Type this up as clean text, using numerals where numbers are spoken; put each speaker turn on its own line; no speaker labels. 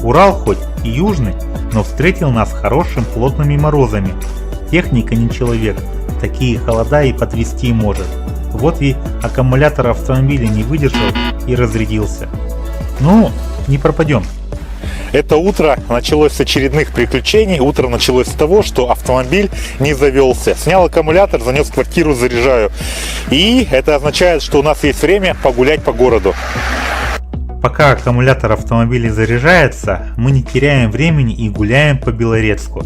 Урал хоть и южный, но встретил нас хорошим плотными морозами. Техника не человек, такие холода и подвести может. Вот и аккумулятор автомобиля не выдержал и разрядился. Ну, не пропадем.
Это утро началось с очередных приключений. Утро началось с того, что автомобиль не завелся. Снял аккумулятор, занес в квартиру, заряжаю. И это означает, что у нас есть время погулять по городу.
Пока аккумулятор автомобиля заряжается, мы не теряем времени и гуляем по Белорецку.